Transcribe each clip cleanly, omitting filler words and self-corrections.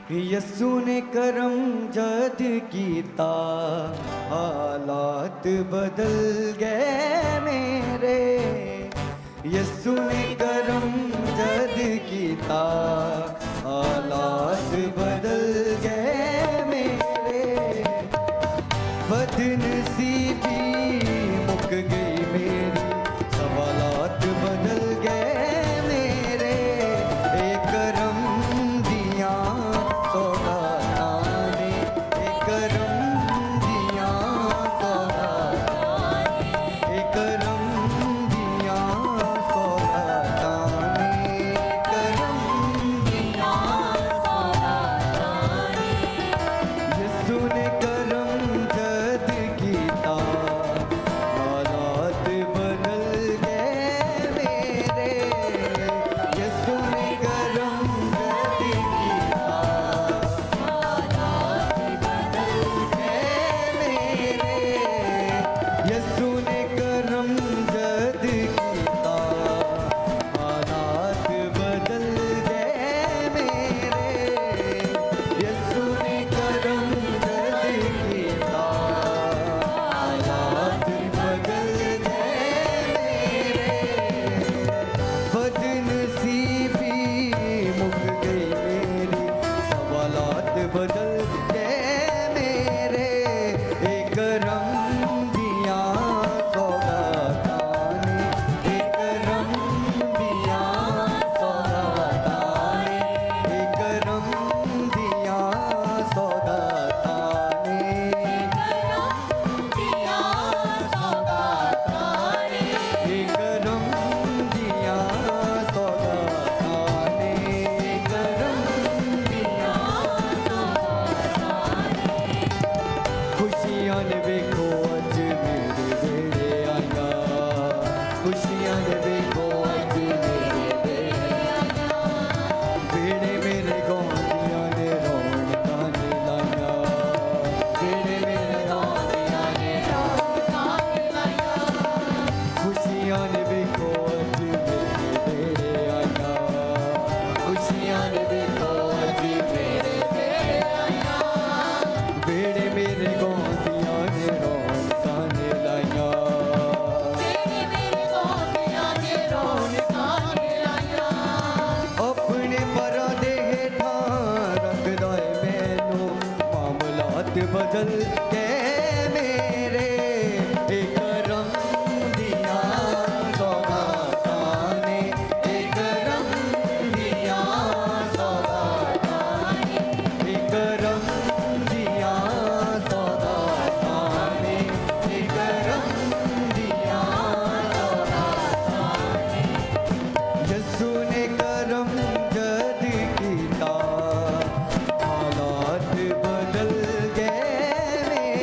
यसु ने करम जद कीता हालात बदल गए मेरे। यसु ने करम जद कीता हालात बदल गए मेरे। बदनसीबी मुक गई मेरी, सवालात बदल गए मेरे। एक करम दिया सौगातां ने, एक करम दिया सौगातां ने, एक करम दिया सौगातां ने, एक करम दिया सौगातां ने। यसु ने करम जद कीता हालात बदल गए मेरे। यसु ने करम जद कीता हालात बदल गए मेरे। यसु ने करम जद कीता हालात बदल गए मेरे। यसु ने करम जद कीता हालात बदल गए मेरे। बदनसीबी मुक गई मेरी, सवालात बदल गए मेरे। एक करम दिया सौगातां ने, एक करम दिया सौगातां ने, एक करम दिया सौगातां ने, एक करम दिया सौगातां ने, एक करम दिया सौगातां ने, एक करम दिया सौगातां ने। खुशियां ने वेखो अज मेरे वेड़े आया, खुशियां ने वेखो अज मेरे वेड़े आया। वेड़े मेरे गांदियां ने रौनकां ने लाया, वेड़े मेरे गांदियां ने रौनकां ने लाया। खुशियां ने वेखो अज मेरे वेड़े आया, खुशियां ने वेखो अज मेरे वेड़े आया। वेड़े मेरे गांदियां ने रौनकां ने लाया, वेड़े मेरे गांदियां ने रौनकां ने लाया। अपने परां दे हेठां रखदा ऐ मैनू, मामलात बदल गए मेरे। एक करम दिया सौगातां ने, एक करम दिया सौगातां ने, एक करम दिया सौगातां ने, एक करम दिया सौगातां ने। यसु ने करम जद कीता हालात बदल गए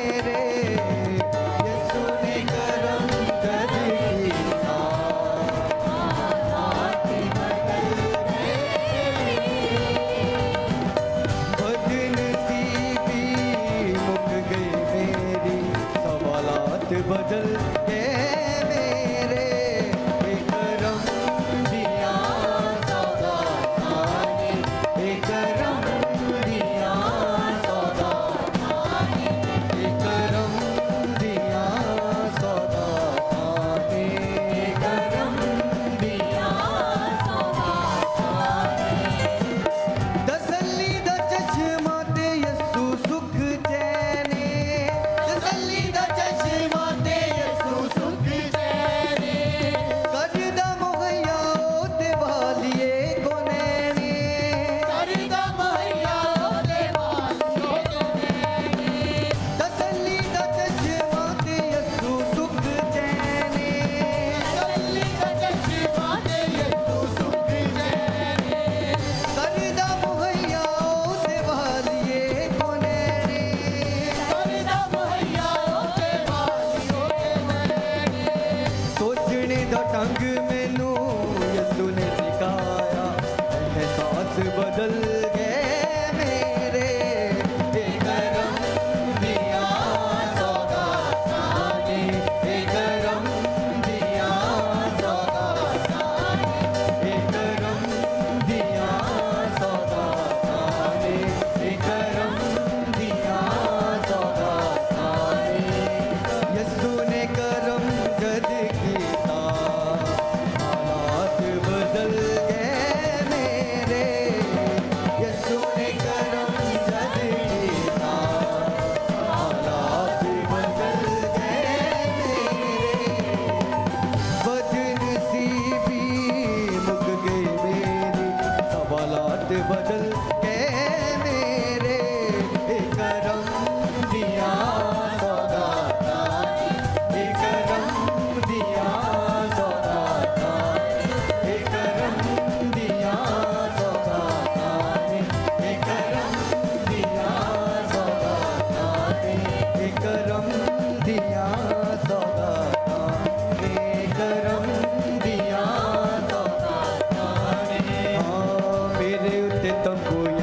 बदल के मेरे करम दिया सौगाता करम दिया सौगाता करम दिया सौगाता करम दिया सौगाता करम दिया सौगाता करम दिया सौगाता मेरे उत्ते तंबू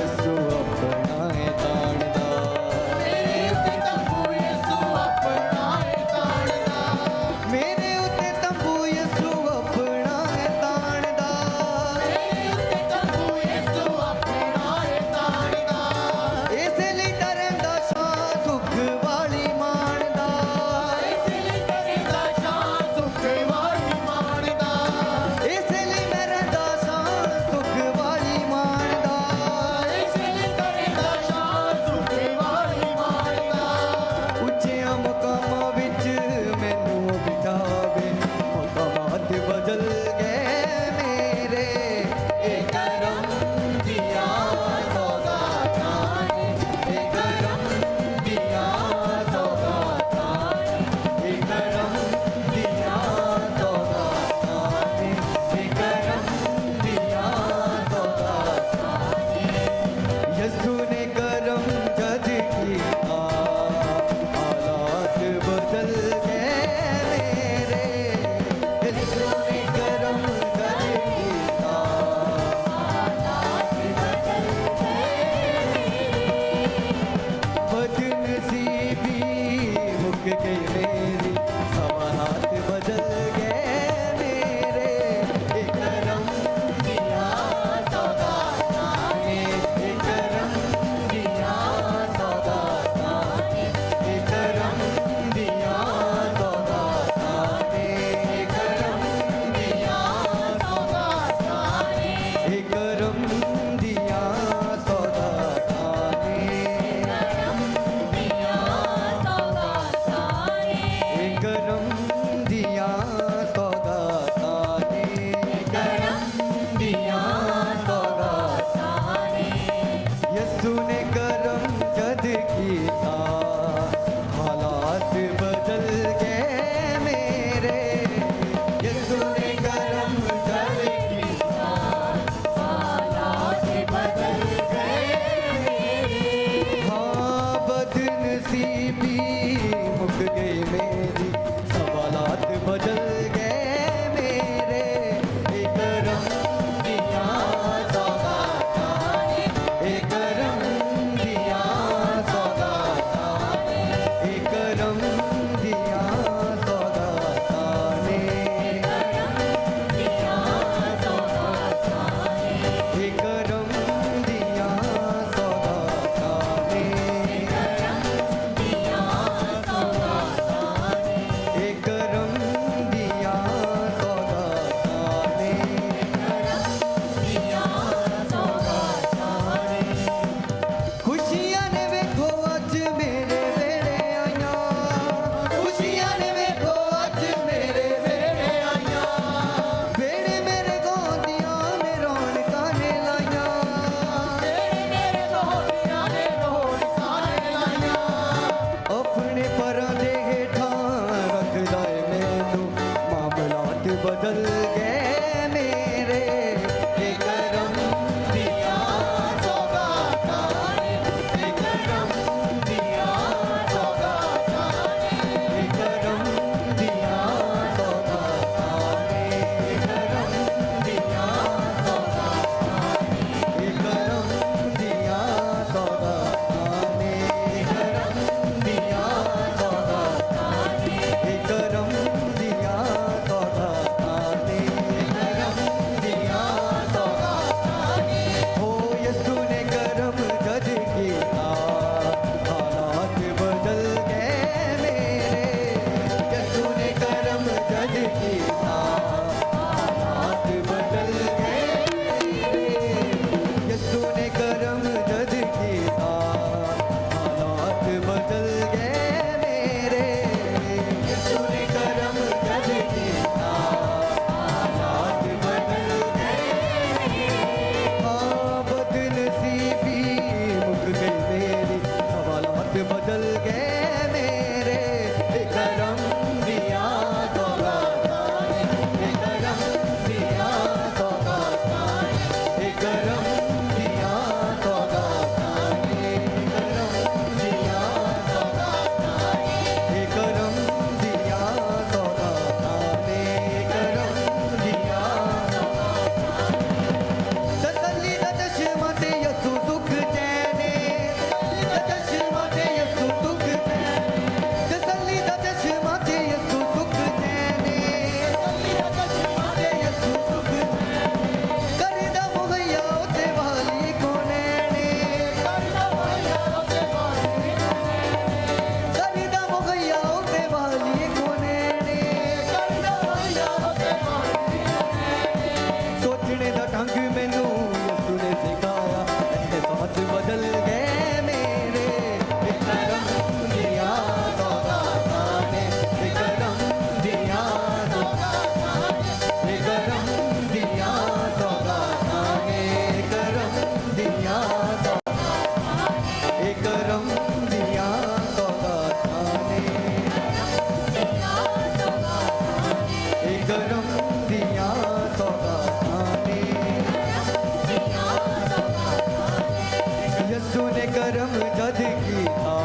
करम जद कीता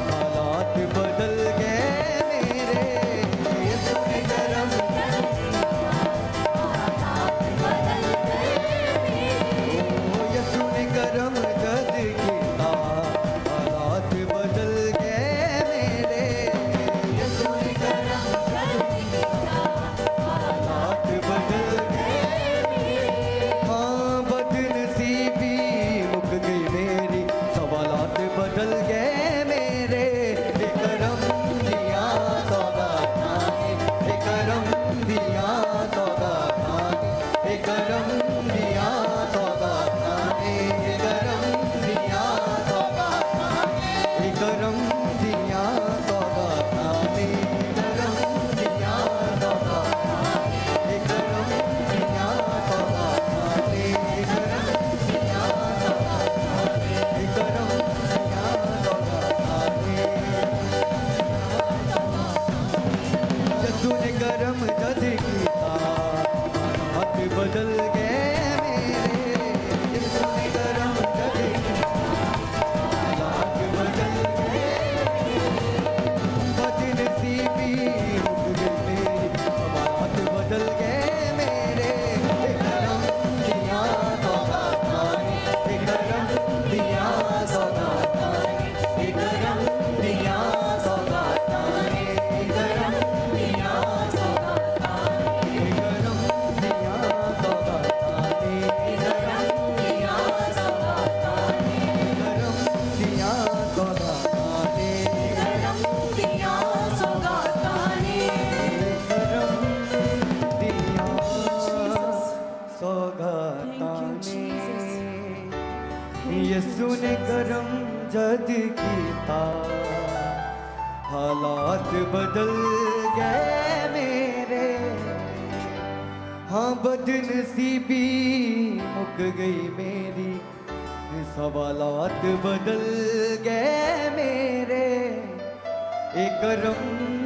हालात बदल गए मेरे यीशु ने करम यीशु ने करम जद कीता हालात बदल गए मेरे यीशु ने करम हालात बदल गए हाँ बदनसीबी मुक गई मेरी सवालात बदल गए मेरे करम दिया सौगात ने करम दिया सौगात ने करम दिया सौगात ने करम दिया सौगात ने करम दिया सौगात ने करम दिया सौगात ने करम दिया सौगात ने करम दिया सौगात ने करम दिया सौगात ने यीशु ने करम जद कीता हाथ बदल गए मेरे यीशु ने करम जद कीता हाथ बदल गए बदनसीबी मुक गई मेरी हाथ बदल गए मेरे करम दिया सौगात ने करम दिया सौगात ने करम दिया सौगात ने करम दिया सौगात ने करम दिया सौगात ने करम दिया सौगात ने करम दिया सौगात ने करम दिया सौगात ने करम दिया सौगात ने यीशु ने करम जद कीता हालात बदल गए मेरे हाँ बदनसीबी मुक गई मेरी सवालात बदल गए मेरे करम